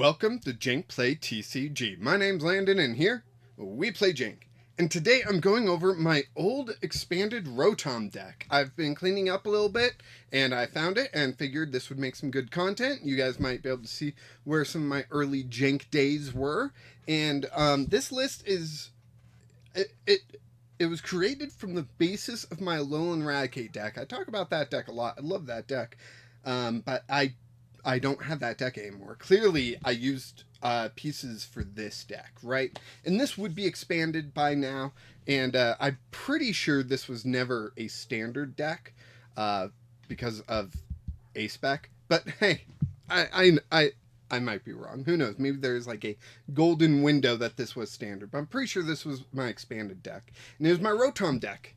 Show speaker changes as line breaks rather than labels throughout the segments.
Welcome to Jank Play TCG. My name's Landon, and here we play Jank. And today I'm going over my old expanded ROTOM deck. I've been cleaning up a little bit, and I found it and figured this would make some good content. You guys might be able to see where some of my early Jank days were. And this list is... It was created from the basis of my Alolan Raticate deck. I talk about that deck a lot. I love that deck. But I don't have that deck anymore. Clearly, I used pieces for this deck, right? And this would be expanded by now, and I'm pretty sure this was never a standard deck because of a spec. But hey, I might be wrong. Who knows? Maybe there's like a golden window that this was standard, but I'm pretty sure this was my expanded deck. And it was my ROTOM deck.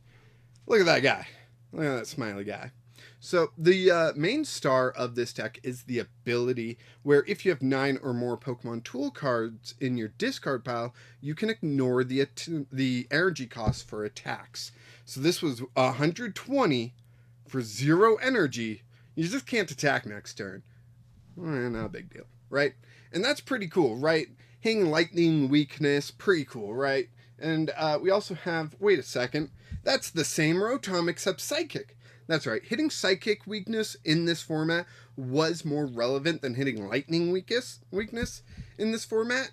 Look at that guy. Look at that smiley guy. So the main star of this deck is the ability where if you have 9 or more Pokemon tool cards in your discard pile, you can ignore the energy cost for attacks. So this was 120 for 0 energy. You just can't attack next turn. Not a big deal, right? And that's pretty cool, right? Hitting Lightning weakness, pretty cool, right? And we also have, wait a second, that's the same ROTOM except Psychic. That's right, hitting Psychic weakness in this format was more relevant than hitting Lightning weakness in this format.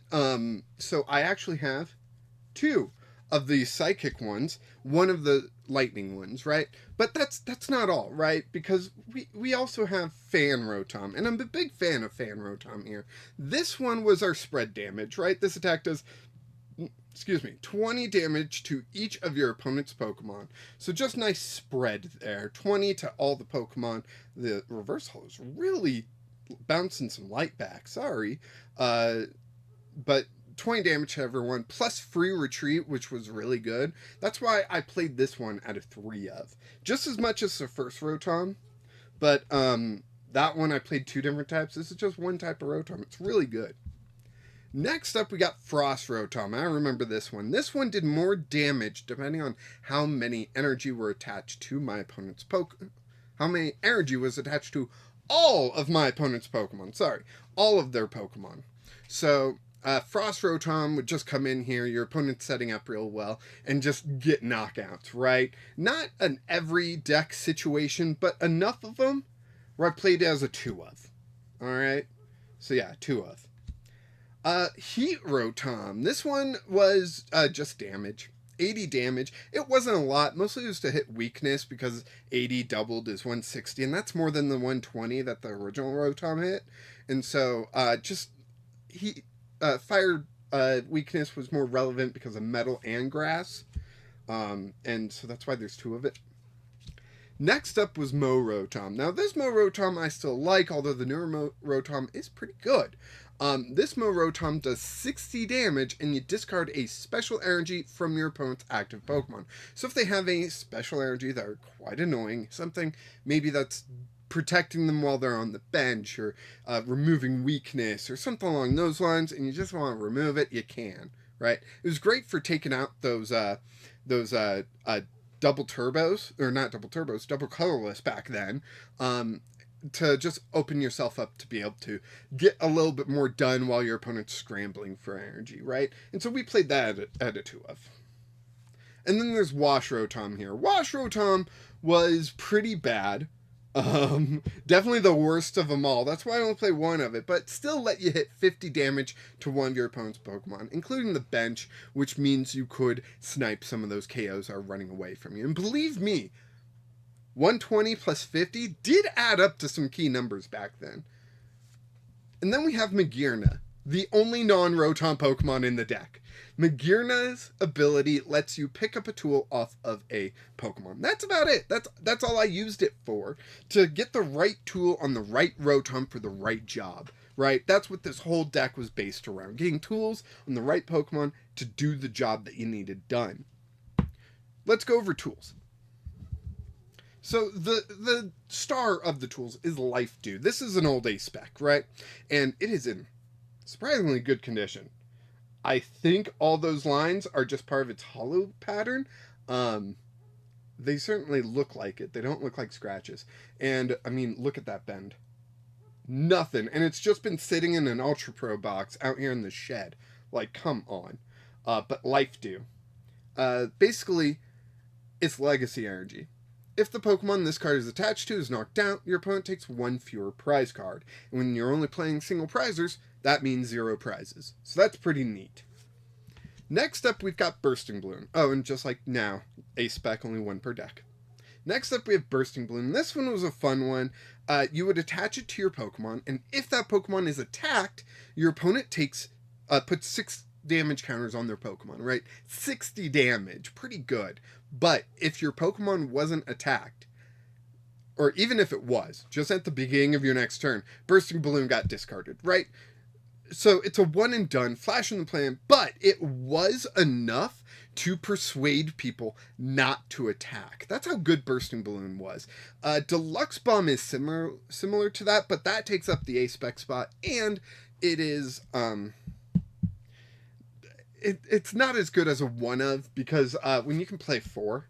So I actually have 2 of the Psychic ones, 1 of the Lightning ones, right? But that's not all, right? Because we also have Fan ROTOM, and I'm a big fan of Fan ROTOM here. This one was our spread damage, right? This attack does 20 damage to each of your opponent's Pokemon. So just nice spread there. 20 to all the Pokemon. The reverse holo is really bouncing some light back. Sorry. But 20 damage to everyone, plus free retreat, which was really good. That's why I played this one out of 3 of. Just as much as the first ROTOM, but that one I played 2 different types. This is just 1 type of ROTOM. It's really good. Next up, we got Frost ROTOM. I remember this one. This one did more damage depending on how many energy were attached to my opponent's Pokemon. How many energy was attached to all of my opponent's Pokemon. Sorry, all of their Pokemon. So, Frost ROTOM would just come in here, your opponent's setting up real well, and just get knockouts, right? Not an every deck situation, but enough of them where I played as a 2 of. Alright? So yeah, 2 of. Heat ROTOM. This one was just damage. 80 damage. It wasn't a lot. Mostly just to hit weakness because 80 doubled is 160, and that's more than the 120 that the original ROTOM hit. And so, fire weakness was more relevant because of metal and grass. And so that's why there's 2 of it. Next up was Mo ROTOM. Now, this Mo ROTOM I still like, although the newer Mo ROTOM is pretty good. This Mo ROTOM does 60 damage, and you discard a special energy from your opponent's active Pokemon. So if they have a special energy that are quite annoying, something maybe that's protecting them while they're on the bench, or removing weakness, or something along those lines, and you just want to remove it, you can, right? It was great for taking out those double turbos, or not double turbos, double colorless back then, to just open yourself up to be able to get a little bit more done while your opponent's scrambling for energy, right? And so we played that at a 2 of. And then there's Wash ROTOM here. Wash ROTOM was pretty bad. Definitely the worst of them all. That's why I only play 1 of it, but still let you hit 50 damage to 1 of your opponent's Pokemon, including the bench, which means you could snipe some of those KOs that are running away from you. And believe me, 120 plus 50 did add up to some key numbers back then. And then we have Magearna, the only non-ROTOM Pokemon in the deck. Magearna's ability lets you pick up a tool off of a Pokemon. That's about it. That's all I used it for. To get the right tool on the right ROTOM for the right job, right? That's what this whole deck was based around. Getting tools on the right Pokemon to do the job that you needed done. Let's go over tools. So the star of the tools is Life Dew. This is an old A spec, right? And it is in surprisingly good condition. I think all those lines are just part of its hollow pattern. They certainly look like it. They don't look like scratches. And, I mean, look at that bend. Nothing. And it's just been sitting in an Ultra Pro box out here in the shed. Like, come on. But Life Dew. Basically, it's legacy energy. If the Pokemon this card is attached to is knocked out, your opponent takes one fewer prize card. And when you're only playing single prizers, that means 0 prizes. So that's pretty neat. Next up, we've got Bursting Balloon. Oh, and just like now, a spec, only 1 per deck. Next up, we have Bursting Balloon. This one was a fun one. You would attach it to your Pokemon, and if that Pokemon is attacked, your opponent puts 6 damage counters on their Pokemon, right? 60 damage, pretty good. But if your Pokemon wasn't attacked, or even if it was, just at the beginning of your next turn, Bursting Balloon got discarded, right? So it's a one and done, flash in the plan, but it was enough to persuade people not to attack. That's how good Bursting Balloon was. Deluxe Bomb is similar to that, but that takes up the A-Spec spot, and it is... It's not as good as a one of, because when you can play 4,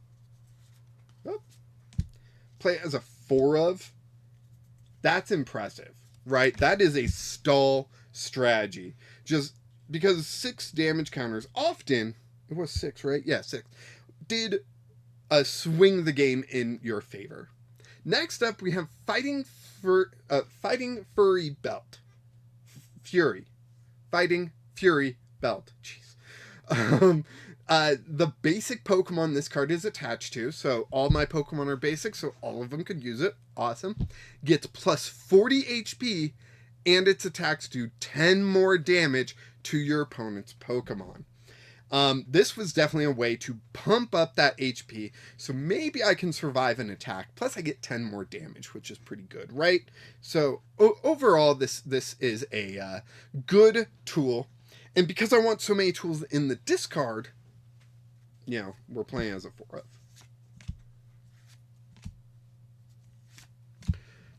play it as a 4 of, that's impressive, right? That is a stall strategy. Just because 6 damage counters often, it was 6, right? Yeah, 6, did swing the game in your favor. Next up, we have Fighting Fury Belt. Fighting Fury Belt. Jeez. The basic Pokemon this card is attached to, so all my Pokemon are basic, so all of them could use it. Awesome. Gets plus 40 HP, and its attacks do 10 more damage to your opponent's Pokemon. This was definitely a way to pump up that HP, so maybe I can survive an attack, plus I get 10 more damage, which is pretty good, right? So overall, this is a good tool. And because I want so many tools in the discard, we're playing as a 4 of.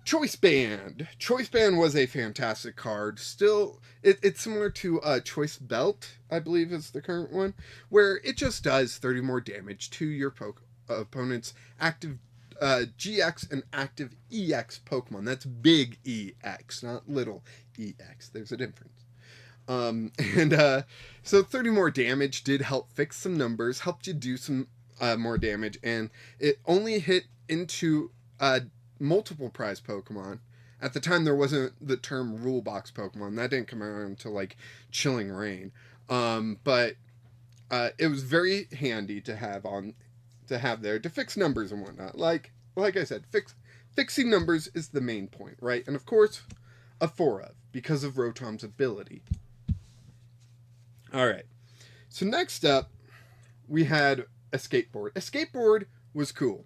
Choice Band. Choice Band was a fantastic card. Still, it's similar to Choice Belt, I believe is the current one, where it just does 30 more damage to your opponent's active GX and active EX Pokemon. That's big EX, not little EX. There's a difference. So 30 more damage did help fix some numbers, helped you do some more damage, and it only hit into multiple prize Pokemon. At the time, there wasn't the term rule box Pokemon. That didn't come around until like Chilling Reign. But it was very handy to have there to fix numbers and whatnot. Like I said, fixing numbers is the main point, right? And of course, a 4 of, because of Rotom's ability. All right. So next up, we had Escape Board. Escape Board was cool.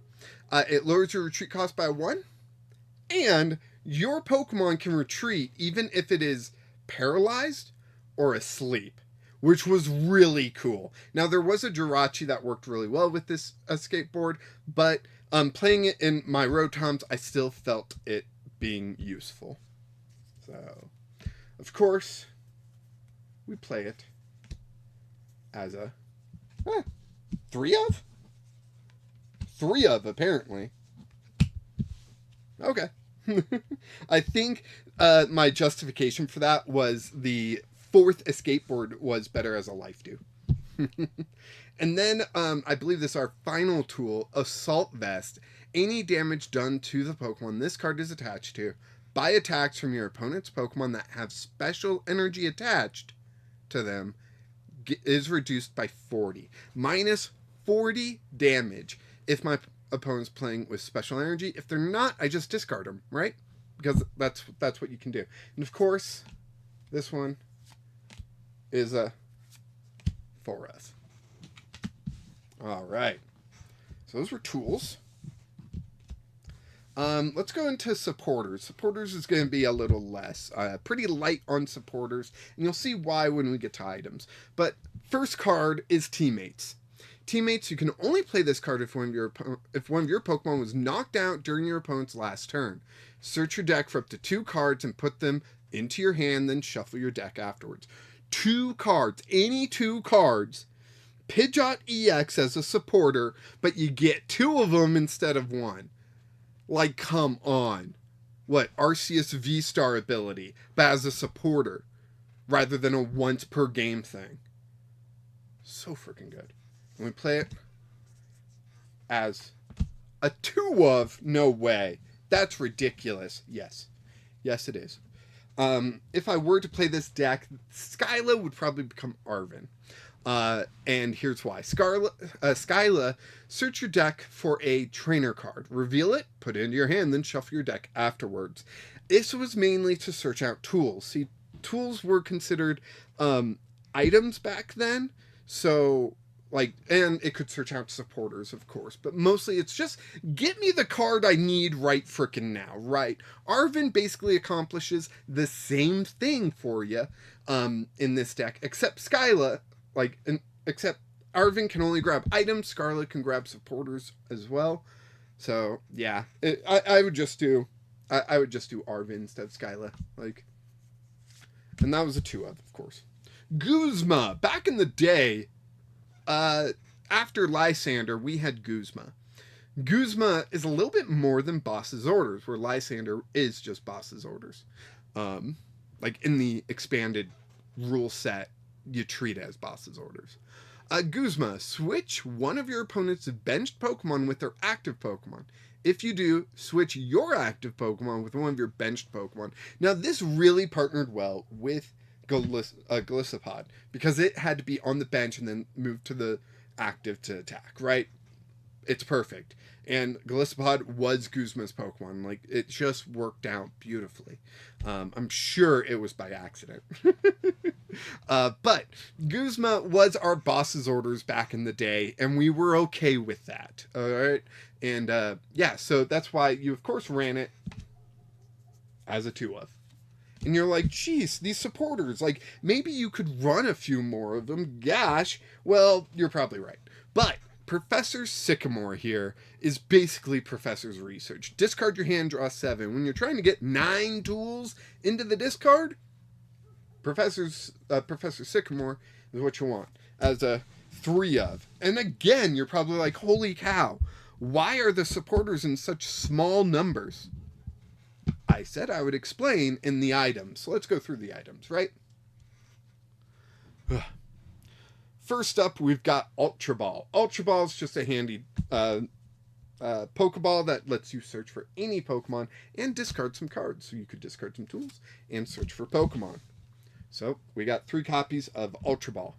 It lowers your retreat cost by 1, and your Pokemon can retreat even if it is paralyzed or asleep, which was really cool. Now, there was a Jirachi that worked really well with this Escape Board, but playing it in my Rotoms, I still felt it being useful. So, of course, we play it as a 3 of? 3 of, apparently. Okay. I think my justification for that was the 4th Escape Board was better as a Life Dew. And then I believe this is our final tool, Assault Vest. Any damage done to the Pokemon this card is attached to by attacks from your opponent's Pokemon that have special energy attached to them is reduced by 40. Minus 40 damage if my opponent's playing with special energy. If they're not, I just discard them, right? Because that's what you can do. And of course, this one is a 4 of. All right. So those were tools. Let's go into supporters. Supporters is going to be a little less. Pretty light on supporters, and you'll see why when we get to items. But first card is Teammates. Teammates, you can only play this card if one of your Pokemon was knocked out during your opponent's last turn. Search your deck for up to 2 cards and put them into your hand, then shuffle your deck afterwards. 2 cards, any 2 cards. Pidgeot EX as a supporter, but you get 2 of them instead of 1. Like, come on. Arceus V-Star ability, but as a supporter, rather than a once per game thing. So freaking good. And we play it as a 2-of, no way. That's ridiculous. Yes. Yes, it is. If I were to play this deck, Skyla would probably become Arven. And here's why. Skyla, search your deck for a trainer card. Reveal it, put it into your hand, then shuffle your deck afterwards. This was mainly to search out tools. See, tools were considered items back then. So, and it could search out supporters, of course. But mostly it's just, get me the card I need right frickin' now, right? Arven basically accomplishes the same thing for you in this deck, except Skyla, except Arven can only grab items, Scarlet can grab supporters as well. So, yeah, I would just do Arven instead of Skyla, and that was a 2-of course. Guzma, back in the day, after Lysander, we had Guzma. Guzma is a little bit more than Boss's Orders, where Lysander is just Boss's Orders. In the expanded rule set, you treat it as Boss's Orders. Guzma, switch one of your opponent's benched Pokemon with their active Pokemon. If you do, switch your active Pokemon with one of your benched Pokemon. Now, this really partnered well with Golisopod, because it had to be on the bench and then move to the active to attack, right? It's perfect. And Golisopod was Guzma's Pokemon. It just worked out beautifully. I'm sure it was by accident. But Guzma was our Boss's Orders back in the day, and we were okay with that, alright? And, so that's why you, of course, ran it as a 2-of. And you're like, geez, these supporters, maybe you could run a few more of them. Gosh, well, you're probably right. But Professor Sycamore here is basically Professor's research. Discard your hand, draw 7. When you're trying to get 9 tools into the discard, Professor Sycamore is what you want as a 3-of. And again, you're probably like, holy cow, why are the supporters in such small numbers? I said I would explain in the items. So let's go through the items, right? First up, we've got Ultra Ball. Ultra Ball is just a handy Pokeball that lets you search for any Pokemon and discard some cards. So you could discard some tools and search for Pokemon. So we got 3 copies of Ultra Ball.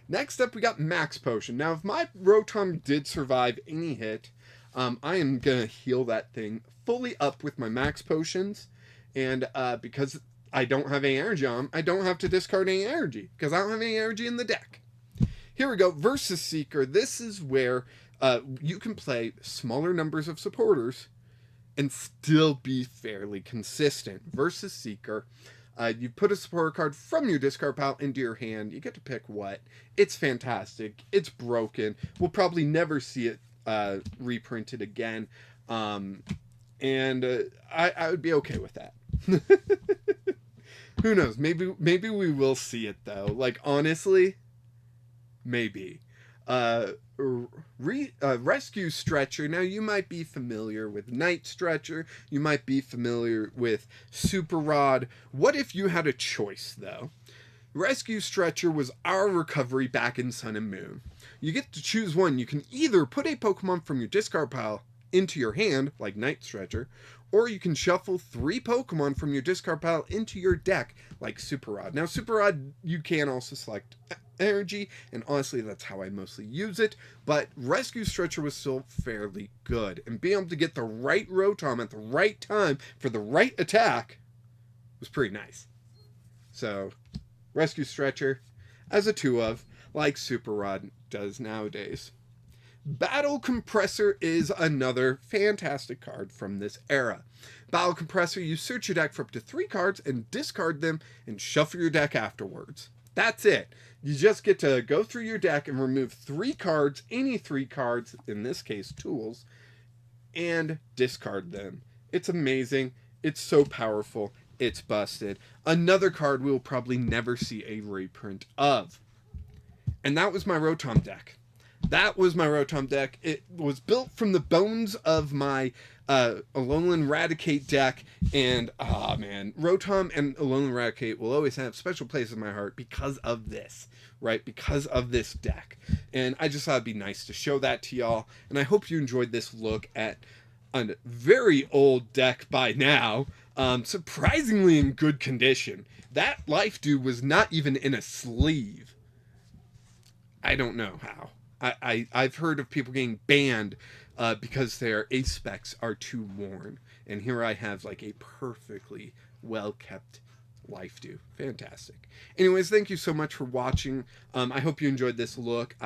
Next up, we got Max Potion. Now, if my Rotom did survive any hit, I am going to heal that thing fully up with my Max Potions. And because I don't have any energy on them, I don't have to discard any energy, because I don't have any energy in the deck. Here we go, Versus Seeker. This is where you can play smaller numbers of supporters and still be fairly consistent. Versus Seeker, you put a supporter card from your discard pile into your hand. You get to pick what. It's fantastic. It's broken. We'll probably never see it reprinted again. And I would be okay with that. Who knows? Maybe we will see it, though. Honestly, maybe. Rescue Stretcher. Now, you might be familiar with Night Stretcher. You might be familiar with Super Rod. What if you had a choice, though? Rescue Stretcher was our recovery back in Sun and Moon. You get to choose one. You can either put a Pokemon from your discard pile into your hand, like Night Stretcher, or you can shuffle 3 Pokemon from your discard pile into your deck, like Super Rod. Now, Super Rod, you can also select energy, and honestly, that's how I mostly use it, but Rescue Stretcher was still fairly good, and being able to get the right Rotom at the right time for the right attack was pretty nice. So, Rescue Stretcher as a 2-of, like Super Rod does nowadays. Battle Compressor is another fantastic card from this era. Battle Compressor, you search your deck for up to 3 cards and discard them and shuffle your deck afterwards. That's it. You just get to go through your deck and remove 3 cards, any 3 cards, in this case tools, and discard them. It's amazing. It's so powerful. It's busted. Another card we will probably never see a reprint of. And that was my Rotom deck. That was my Rotom deck. It was built from the bones of my Alolan Raticate deck, and man, Rotom and Alolan Raticate will always have special place in my heart because of this, right? Because of this deck. And I just thought it'd be nice to show that to y'all, and I hope you enjoyed this look at a very old deck by now, surprisingly in good condition. That Life Dew was not even in a sleeve. I don't know how. I've heard of people getting banned because their ace specs are too worn. And here I have like a perfectly well kept Life Dew. Fantastic. Anyways, thank you so much for watching. I hope you enjoyed this look.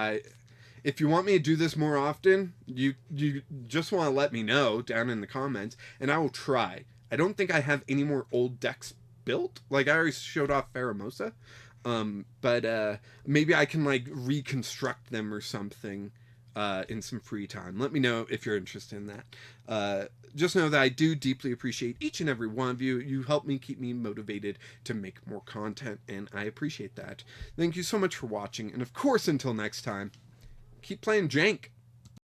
If you want me to do this more often, you just want to let me know down in the comments, and I will try. I don't think I have any more old decks built. Like, I already showed off Pheromosa. But maybe I can like reconstruct them or something in some free time. Let me know if you're interested in that. Just know that I do deeply appreciate each and every one of you. You help me keep me motivated to make more content, and I appreciate that. Thank you so much for watching, and of course, until next time, keep playing Jank.